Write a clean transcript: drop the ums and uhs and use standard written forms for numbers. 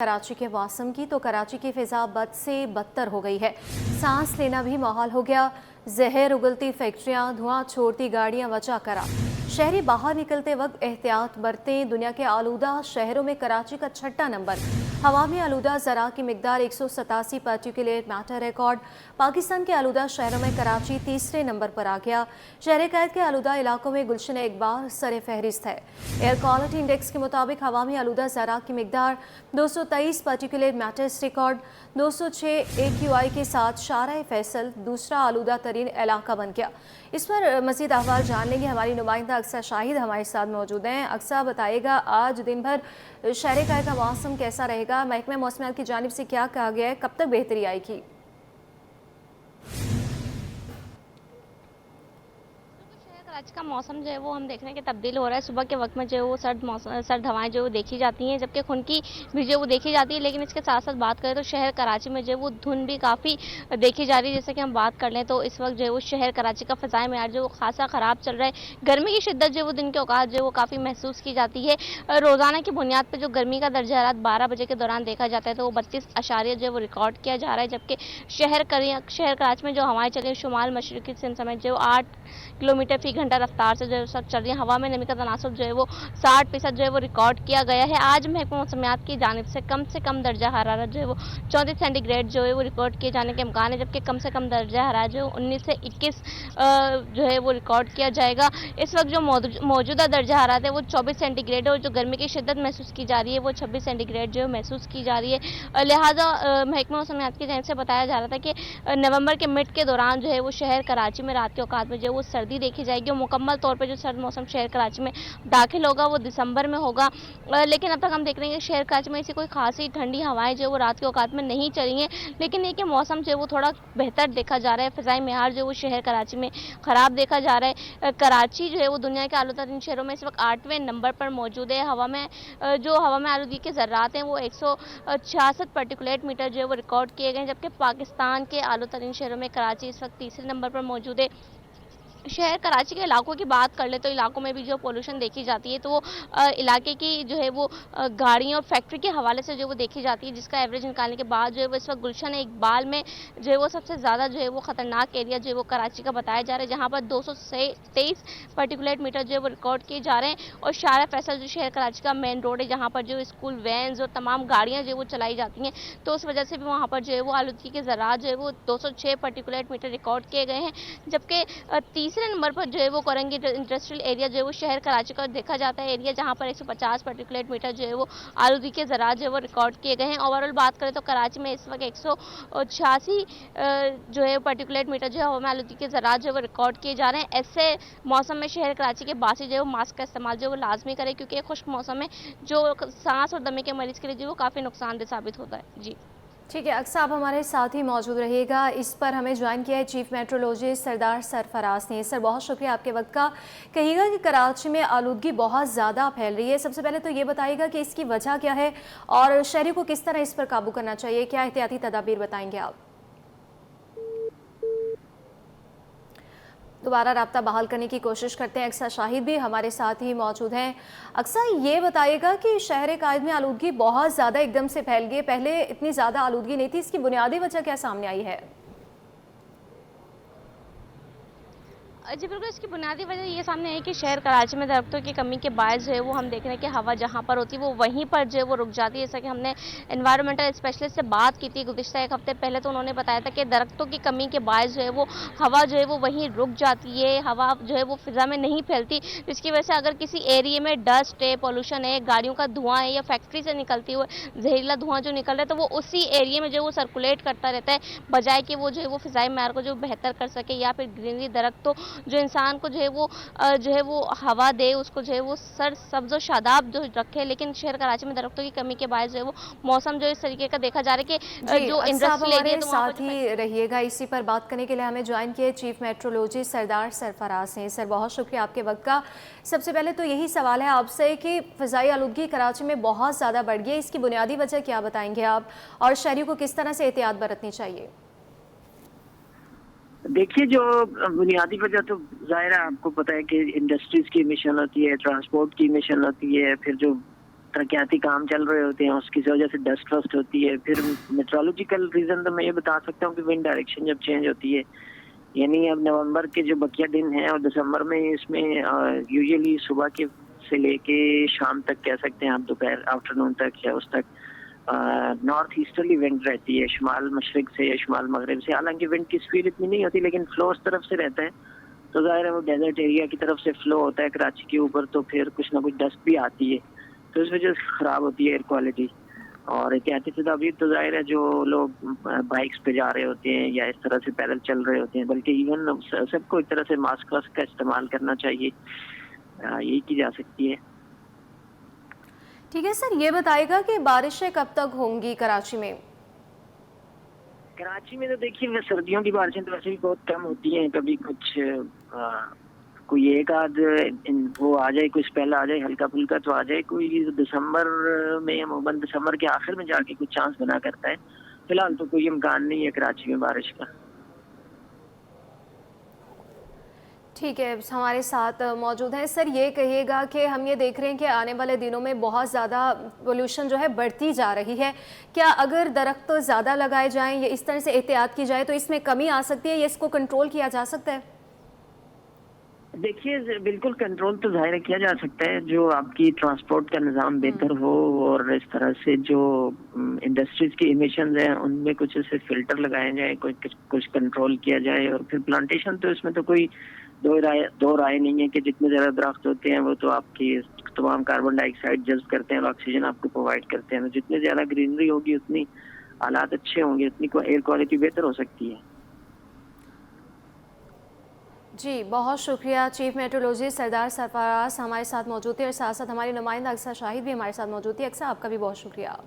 कराची के मौसम की तो कराची की फिजा बद से बदतर हो गई है। सांस लेना भी माहौल हो गया। जहर उगलती फैक्ट्रियां, धुआं छोड़ती गाड़ियां वजह करा। शहरी बाहर निकलते वक्त एहतियात बरतें। दुनिया के आलूदा शहरों में कराची का 6ठा नंबर। हवा में आलूदा ज़रा की मिकदार 187 पार्टिकुलेट मैटर रिकॉर्ड। पाकिस्तान के आलूदा शहरों में कराची तीसरे नंबर पर आ गया। शहर कैद के आलूदा इलाकों में गुलशन इकबाल सर फहरिस्त है। एयर क्वालिटी इंडेक्स के मुताबिक हवा में आलूदा ज़रा की मिकदार 223 पार्टिकुलेट मैटर्स रिकॉर्ड। 206 AQI के साथ शारा फैसल दूसरा आलूदा तरीन इलाका बन गया। इस पर मज़ीद अहवाल जान लेंगे। हमारी नुमाइंदा अक्सा शाहिद हमारे साथ मौजूद हैं। अक्सा, बताइएगा आज दिन भर शहर कैद का मौसम कैसा रहेगा? महकमा मौसमियात की जानिब से क्या कहा गया है? कब तक बेहतरी आएगी? आज का मौसम जो है वो हम देख रहे हैं कि तब्दील हो रहा है। सुबह के वक्त में जो है वो सर्द हवाएं जो देखी जाती हैं, जबकि खुनकी भी जो वो देखी जाती है। लेकिन इसके साथ साथ बात करें तो शहर कराची में जो है वो धुंध भी काफ़ी देखी जा रही है। जैसे कि हम बात कर लें तो इस वक्त जो है वो शहर कराची का फ़ज़ाए मेयार जो वो खासा ख़राब चल रहा है। गर्मी की शिद्दत जो है वो दिन के औकात जो है वो काफ़ी महसूस की जाती है। रोज़ाना की बुनियाद पर जो गर्मी का दर्जा रात 12 बजे के दौरान देखा जाता है तो वो 32 जो है वो रिकॉर्ड किया जा रहा है। जबकि शहर कराची में जो हवाएं चल रही है शुमाल मशरक़ी सिंध समेत जो 8 किलोमीटर फी घंटा रफ्तार से जो है सब चल रही है। हवा में नमी का तनासब जो है वो 60% जो है वो रिकॉर्ड किया गया है। आज महकमा मौसमियात की जानिब से कम दर्जा हरारत जो है वो 34 सेंटीग्रेड जो है वो रिकॉर्ड किए जाने के इम्कान है, जबकि कम से कम दर्जा हरारत जो 19 से 21 जो है वो रिकॉर्ड किया जाएगा। इस वक्त जो मौजूदा दर्जा हरारत है वो 24 सेंटीग्रेड है और जो गर्मी की शिद्दत महसूस की जा रही है वो 26 सेंटीग्रेड जो है महसूस की जा रही है। लिहाजा महकमा मौसमियात की जानिब से बताया जा रहा था कि नवंबर के मिड के दौरान जो है वो शहर कराची में रात के औकात में जो है वो सर्दी देखी जाएगी और मुकम्मल तौर पर जो सर्द मौसम शहर कराची में दाखिल होगा वो दिसंबर में होगा। लेकिन अब तक हम देख रहे हैं कि शहर कराची में ऐसी कोई खासी ठंडी हवाएं जो है वो रात के औकात में नहीं चली हैं। लेकिन ये कि मौसम जो है वो थोड़ा बेहतर देखा जा रहा है। फ़ज़ाई मेयार जो है वो शहर कराची में ख़राब देखा जा रहा है। कराची जो है वो दुनिया के आलूदा शहरों में इस वक्त 8वें नंबर पर मौजूद है। हवा में आलूदगी के ज़र्रात हैं वो 166 पार्टिकुलेट मीटर जो है वो रिकॉर्ड किए गए हैं, जबकि पाकिस्तान के आलूदा शहरों में कराची इस वक्त तीसरे नंबर पर मौजूद है। शहर कराची के इलाकों की बात कर ले तो इलाकों में भी जो पोल्यूशन देखी जाती है तो वो इलाके की जो है वो गाड़ियों और फैक्ट्री के हवाले से जो वो देखी जाती है, जिसका एवरेज निकालने के बाद जो है वो इस वक्त गुलशन इकबाल में जो है वो सबसे ज़्यादा जो है वो ख़तरनाक एरिया जो है वो कराची का बताया जा रहा है, जहाँ पर 223 पार्टिकुलेट मीटर जो है वो रिकॉर्ड किए जा रहे हैं। और शारा फैसल जो शहर कराची का मेन रोड है, जहाँ पर जो स्कूल वैन्स और तमाम गाड़ियाँ जो है वो चलाई जाती हैं, तो उस वजह से भी वहाँ पर जो है वो आलूदगी के ज़रात जो है वो 206 पार्टिकुलेट मीटर रिकॉर्ड किए गए हैं। जबकि तीसरे नंबर पर जो है वो कोरंगी इंडस्ट्रियल एरिया जो है वो शहर कराची का देखा जाता है एरिया, जहां पर 150 पार्टिकुलेट मीटर जो है वो आलूदगी के ज़रात जो है वो रिकॉर्ड किए गए हैं। ओवरऑल बात करें तो कराची में इस वक्त 186 जो है पार्टिकुलेट मीटर जो है हवा में आलूदगी के ज़रात जो है वो रिकॉर्ड किए जा रहे हैं। ऐसे मौसम में शहर कराची के बासी जो है वो मास्क का इस्तेमाल जो है वो लाजमी करें, क्योंकि खुश्क मौसम में जो सांस और दमे के मरीज़ के लिए जो है वो काफ़ी नुकसानदेह साबित होता है। जी ठीक है अक्सा, आप हमारे साथ ही मौजूद रहिएगा। इस पर हमें ज्वाइन किया है चीफ मेट्रोलॉजिस्ट सरदार सरफराज ने। सर, बहुत शुक्रिया आपके वक्त का। कहिएगा कि कराची में आलूदगी बहुत ज़्यादा फैल रही है। सबसे पहले तो ये बताइएगा कि इसकी वजह क्या है और शहरी को किस तरह इस पर काबू करना चाहिए, क्या एहतियाती तदाबीर बताएंगे आप? दोबारा राब्ता बहाल करने की कोशिश करते हैं। अक्सा शाहिद भी हमारे साथ ही मौजूद हैं। अक्सा, ये बताइएगा कि शहर कायद में आलूदगी बहुत ज़्यादा एकदम से फैल गई, पहले इतनी ज़्यादा आलूदगी नहीं थी, इसकी बुनियादी वजह क्या सामने आई है? जी बिल्कुल, इसकी बुनियादी वजह ये सामने है कि शहर कराची में दरख्तों की कमी के बायस जो है वो हम देख रहे हैं कि हवा जहाँ पर होती है वो वहीं पर जो है वो रुक जाती है। जैसा कि हमने एनवायरमेंटल स्पेशलिस्ट से बात की थी गुज़िश्ता एक हफ्ते पहले, तो उन्होंने बताया था कि दरख्तों की कमी के बायस जो है वो हवा जो है वो वहीं रुक जाती है, हवा जो है वो फ़िज़ा में नहीं फैलती, जिसकी वजह से अगर किसी एरिए में डस्ट है, पॉल्यूशन है, गाड़ियों का धुआं है या फैक्ट्री से निकलती हुआ जहरीला धुआं जो निकल रहा है, तो वो उसी एरिए में जो वो सर्कुलेट करता रहता है, बजाय कि वो जो है वो फ़िज़ाई मेयार को जो बेहतर कर सके या फिर ग्रीनरी दरख्त तो जो इंसान को जो है वो हवा दे, उसको जो है वो सर सब्ज़ और शादाब जो रखे। लेकिन शहर कराची में दरख्तों की कमी के बायस जो है वो मौसम जो इस तरीके का देखा जा रहा है कि जो इंडस्ट्रियल एरिया तो साथ ही रहिएगा। इसी पर बात करने के लिए हमें ज्वाइन किए चीफ मेट्रोलॉजिस्ट सरदार सरफराज ने। सर, बहुत शुक्रिया आपके वक्त का। सबसे पहले तो यही सवाल है आपसे कि फ़िज़ाई आलूदगी कराची में बहुत ज़्यादा बढ़ गई है, इसकी बुनियादी वजह क्या बताएंगे आप और शहरियों को किस तरह से एहतियात बरतनी चाहिए? देखिए, जो बुनियादी वजह तो ज़ाहिर है आपको पता है कि इंडस्ट्रीज़ की इमिशन होती है, ट्रांसपोर्ट की इमिशन होती है, फिर जो ترقیاتی کام چل رہے ہوتے ہیں, اس کی وجہ سے ڈسٹ وسٹ ہوتی ہے. پھر میٹرولوجیکل ریزن تو میں یہ بتا سکتا ہوں کہ ونڈ ڈائریکشن جب چینج ہوتی ہے, یعنی اب نومبر کے جو بقیہ دن ہیں اور دسمبر میں اس میں یوزلی صبح کے سے لے کے شام تک کہہ سکتے ہیں آپ, دوپہر آفٹر نون تک یا اس تک نارتھ ایسٹرلی ونڈ رہتی ہے, شمال مشرق سے یا شمال مغرب سے. حالانکہ ونڈ کی اسپیڈ اتنی نہیں ہوتی لیکن فلو اس طرف سے رہتا ہے, تو ظاہر ہے وہ ڈیزرٹ ایریا کی طرف سے فلو ہوتا ہے کراچی کے اوپر, تو پھر کچھ نہ کچھ ڈسٹ بھی آتی ہے, تو اس وجہ سے خراب ہوتی ہے ایئر کوالٹی. اور احتیاطی تدابیر تو ظاہر ہے جو لوگ بائکس پہ جا رہے ہوتے ہیں یا اس طرح سے پیدل چل رہے ہوتے ہیں, بلکہ ایون سب کو ایک طرح سے ماسک واسک کا استعمال کرنا چاہیے, یہی کی جا سکتی ہے. ٹھیک ہے سر, یہ بتائے گا کہ بارشیں کب تک ہوں گی کراچی میں؟ کراچی میں تو دیکھیے سردیوں کی بارشیں تو ویسے بھی بہت کم ہوتی ہیں, کبھی کچھ کوئی ایک آدھ وہ آ جائے, کچھ پہلا آ جائے ہلکا پھلکا تو آ جائے, کوئی دسمبر میں عموماً دسمبر کے آخر میں جا کے کچھ چانس بنا کرتا ہے. فی الحال تو کوئی امکان نہیں ہے کراچی میں بارش کا. ٹھیک ہے, ہمارے ساتھ موجود ہیں. سر یہ کہیے گا کہ ہم یہ دیکھ رہے ہیں کہ آنے والے دنوں میں بہت زیادہ پولوشن جو ہے بڑھتی جا رہی ہے, کیا اگر درخت زیادہ لگائے جائیں یا اس طرح سے احتیاط کی جائے تو اس میں کمی آ سکتی ہے یا اس کو کنٹرول کیا جا سکتا ہے؟ دیکھیے بالکل کنٹرول تو ظاہر کیا جا سکتا ہے, جو آپ کی ٹرانسپورٹ کا نظام بہتر ہو اور اس طرح سے جو انڈسٹریز کی ایمیشنز ہیں ان میں کچھ ایسے فلٹر لگائے جائیں, کچھ کنٹرول کیا جائے. اور پھر پلانٹیشن تو اس میں تو کوئی دو رائے نہیں ہے کہ جتنے زیادہ درخت ہوتے ہیں وہ تو آپ کی تمام کاربن ڈائی آکسائڈ جذب کرتے ہیں اور آکسیجن آپ کو پرووائڈ کرتے ہیں. جتنے زیادہ گرینری ہوگی اتنی حالات اچھے ہوں گے, اتنی ایئر کوالٹی بہتر ہو سکتی ہے. جی بہت شکریہ. چیف میٹرولوجسٹ سردار سرفراز ہمارے ساتھ موجود تھے اور ساتھ ساتھ ہماری نمائندہ اکثر شاہد بھی ہمارے ساتھ موجود تھی. اکثر آپ کا بھی بہت شکریہ.